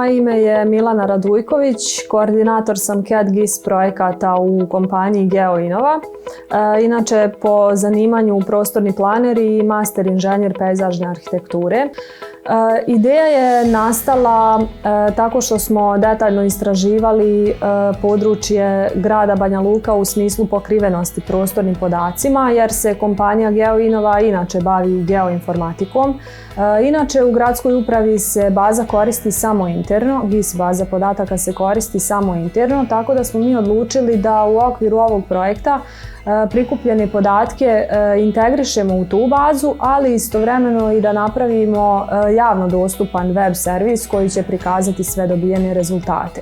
Moje ime je Milana Radujković, koordinator sam CAD/GIS projekata u kompaniji GeoInova. Inače, po zanimanju prostorni planer i master inženjer pejzažne arhitekture. Ideja je nastala tako što smo detaljno istraživali područje grada Banja Luka u smislu pokrivenosti prostornim podacima, jer se kompanija GeoInova inače bavi geoinformatikom. Inače, u gradskoj upravi se baza koristi samo interno, GIS baza podataka se koristi samo interno, tako da smo mi odlučili da u okviru ovog projekta prikupljene podatke integrišemo u tu bazu, ali istovremeno i da napravimo javno dostupan web servis koji će prikazati sve dobijene rezultate.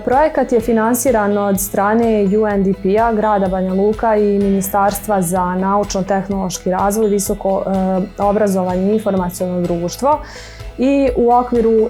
Projekat je finansiran od strane UNDP-a, grada Banja Luka i Ministarstva za naučno-tehnološki razvoj, visoko obrazovanje i informaciono društvo. I u okviru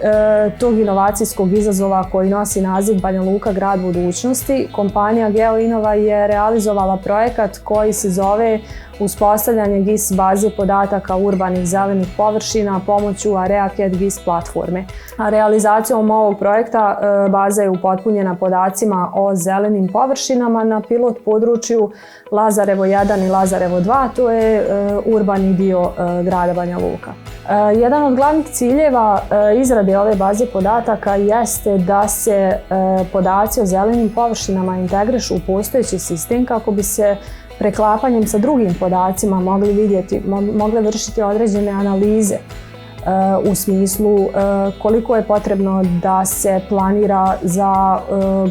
tog inovacijskog izazova koji nosi naziv Banja Luka, grad budućnosti, kompanija GeoInova je realizovala projekat koji se zove uspostavljanje GIS baze podataka urbanih zelenih površina pomoću Area CAD/GIS platforme. Realizacijom ovog projekta baza je upotpunjena podacima o zelenim površinama na pilot području Lazarevo 1 i Lazarevo 2, to je urbani dio grada Banja Luka. Jedan od glavnih ciljeva izrade ove baze podataka jeste da se podaci o zelenim površinama integrišu u postojeći sistem kako bi se preklapanjem sa drugim podacima mogle vršiti određene analize u smislu koliko je potrebno da se planira za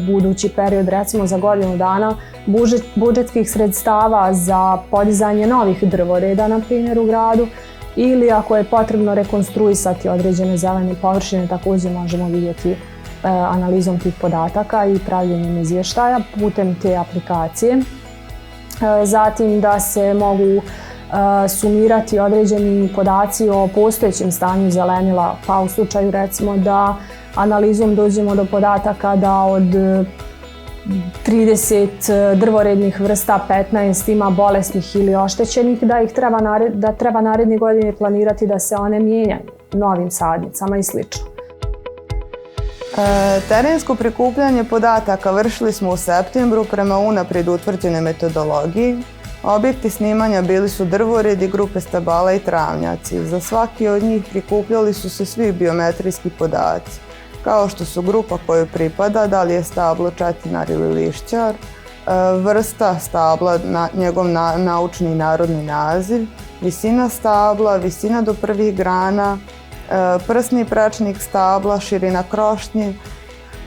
budući period, recimo za godinu dana, budžetskih sredstava za podizanje novih drvoreda, na primjer, u gradu, ili ako je potrebno rekonstruisati određene zelene površine, također možemo vidjeti analizom tih podataka i pravljenjem izvještaja putem te aplikacije. Zatim da se mogu sumirati određeni podaci o postojećem stanju zelenila, pa u slučaju recimo da analizom dođemo do podataka da od 30 drvorednih vrsta 15 ima bolesnih ili oštećenih, da treba naredne godine planirati da se one mijenjaju novim sadnicama i sl. Terensko prikupljanje podataka vršili smo u septembru prema unaprijed utvrđenoj metodologiji. Objekti snimanja bili su drvoredi, grupe stabala i travnjaci. Za svaki od njih prikupljali su se svi biometrijski podaci, kao što su grupa kojoj pripada, da li je stablo četinar ili lišćar, vrsta stabla, njegov naučni i narodni naziv, visina stabla, visina do prvih grana, prsni prečnik stabla, širina krošnje.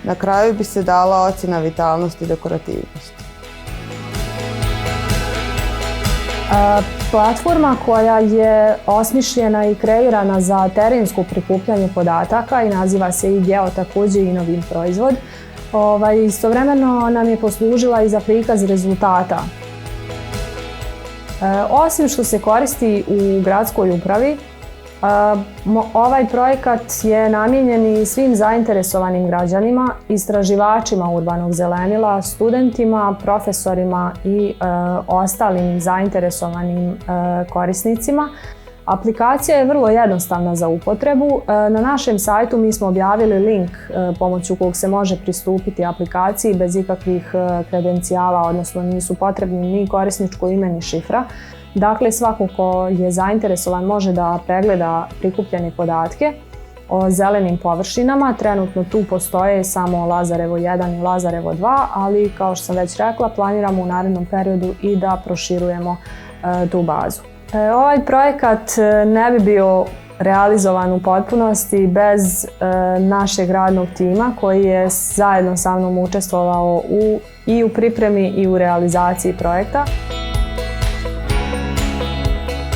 Na kraju bi se dala ocjena vitalnosti i dekorativnosti. Platforma koja je osmišljena i kreirana za terensko prikupljanje podataka i naziva se iGeo, također i novim proizvod, istovremeno nam je poslužila i za prikaz rezultata. Osim što se koristi u gradskoj upravi, ovaj projekat je namijenjen i svim zainteresovanim građanima, istraživačima urbanog zelenila, studentima, profesorima i ostalim zainteresovanim korisnicima. Aplikacija je vrlo jednostavna za upotrebu. Na našem sajtu mi smo objavili link pomoću kojeg se može pristupiti aplikaciji bez ikakvih kredencijala, odnosno nisu potrebni ni korisničko ime ni šifra. Dakle, svako ko je zainteresovan može da pregleda prikupljene podatke o zelenim površinama. Trenutno tu postoje samo Lazarevo 1 i Lazarevo 2, ali kao što sam već rekla, planiramo u narednom periodu i da proširujemo tu bazu. Ovaj projekat ne bi bio realizovan u potpunosti bez našeg radnog tima koji je zajedno sa mnom učestvovao i u pripremi i u realizaciji projekta.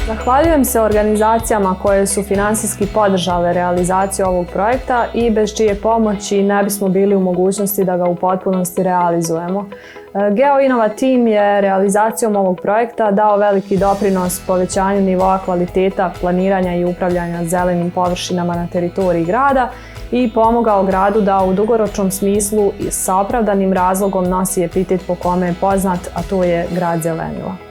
Zahvaljujem se organizacijama koje su finansijski podržale realizaciju ovog projekta i bez čije pomoći ne bismo bili u mogućnosti da ga u potpunosti realizujemo. GeoInova tim je realizacijom ovog projekta dao veliki doprinos povećanju nivoa kvaliteta planiranja i upravljanja zelenim površinama na teritoriji grada i pomogao gradu da u dugoročnom smislu sa opravdanim razlogom nosi epitet po kome je poznat, a to je grad zelenila.